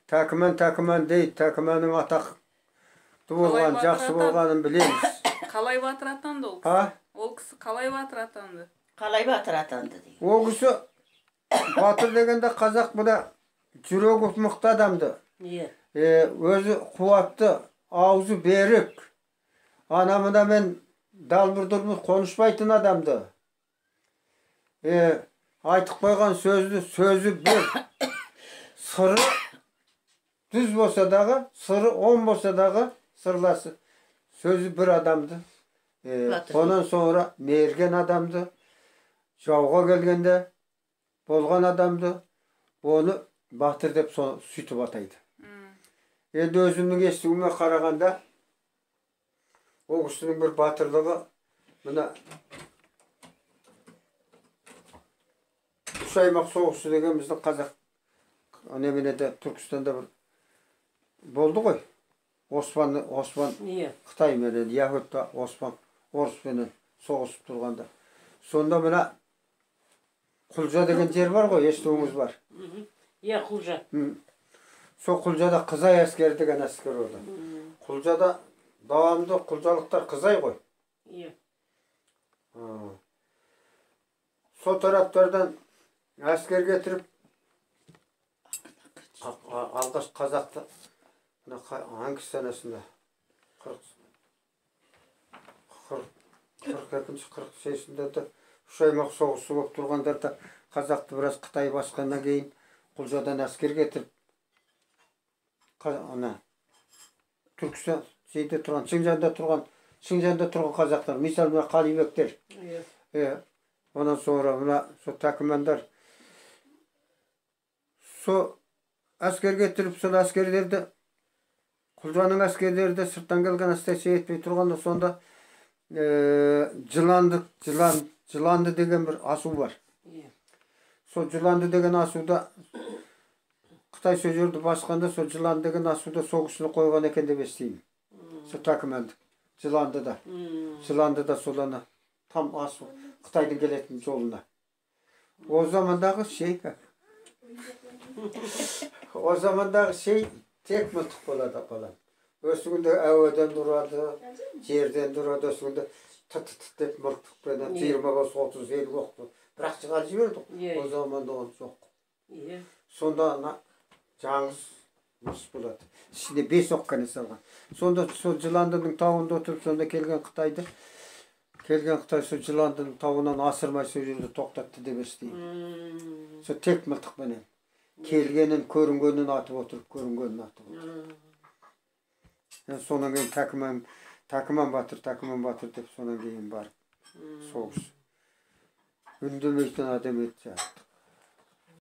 Takıman deydi. Takımanın atak болған, жақсы болғанын білеміз. Қалай батыр атанды ол кісі? Ha? Ол кісі қалай батыр атанды? Қалай батыр атанды дейді. Ол кісі батыр дегенде қазақ бұда жүрегі мықты адамды. Өзі қуатты, аузы берік. Анамына мен далбыр-дұрбыр konuşпайтын адамды. Айтып қойған сөзі бір. Сыры düz болса дағы, сыры 10 болса дағы сырласы. Сөзі бір адамды. Ondan sonra мерген адамды. Жауға келгенде болған адамды. Оны батыр деп сөйтіп атайды. Енді өзімнің естуіме қарағанда ол кісінің бір батырлығы мына Үш аймақ соғысы деген біздің қазақ неменеде Түркістанда бір болды ғой. Осман Қытай менен Яһудта Осман орыспенен соғысып тұрғанда. Сонда мына Құлжа деген жер бар ғой, естуіңіз бар. Құлжа. Сол Құлжада Қызай әскері деген әскер орды. Құлжада давамды құлжалықтар Қызай ғой. Сол тараптардан әскер кетіріп алғаш қазақты hangi senesinde 42-43-сінде de Үш аймақ соғысы болып тұрғандарда қазақты біраз Қытай басқаннан кейін Құлжадан әскер кетіріп Түркістан сейде тұрған, Шыңжанда тұрған қазақтар, мысалы Қалибектер. Ondan sonra buna takımanlar asker getirip sonra askerleri Құлжаның askerleri de sırttan gelgen şey etmey turganda sonda Жыланды деген bir asу var. Сол Жыланды деген асуда Қытай сөздерді басқанда сол Жыланды деген асуда соғысына қойған екен деп естимін. Сол takımandı. Жыланды да соланы tam асу Қытайдың келетін жолына. O zamanдағы şey tek mıltık болады falan. Өсігінде әуеден тұрады, жерден тұрады, өсігінде тұт деп мылтықпен 20-30-50 оқты. Бірақ шығар жіберді. O zamanda ол жоқ. Сонда жаңыз мұс болады. İçinde 5 оқ қана салған. Сонда сол Жыландының тауында отырып, сонда келген Қытай сол Жыландының тауынан асырмай сол жерде тоқтатты деп естеймін. Сол тек мылтықпенен. Келгенін, көрінгенін атып отырып, көрінгенін атып отырып. Сонан кейін Takıman батыр деп сонан кейін барып соғыс. Үндемейтін адам еді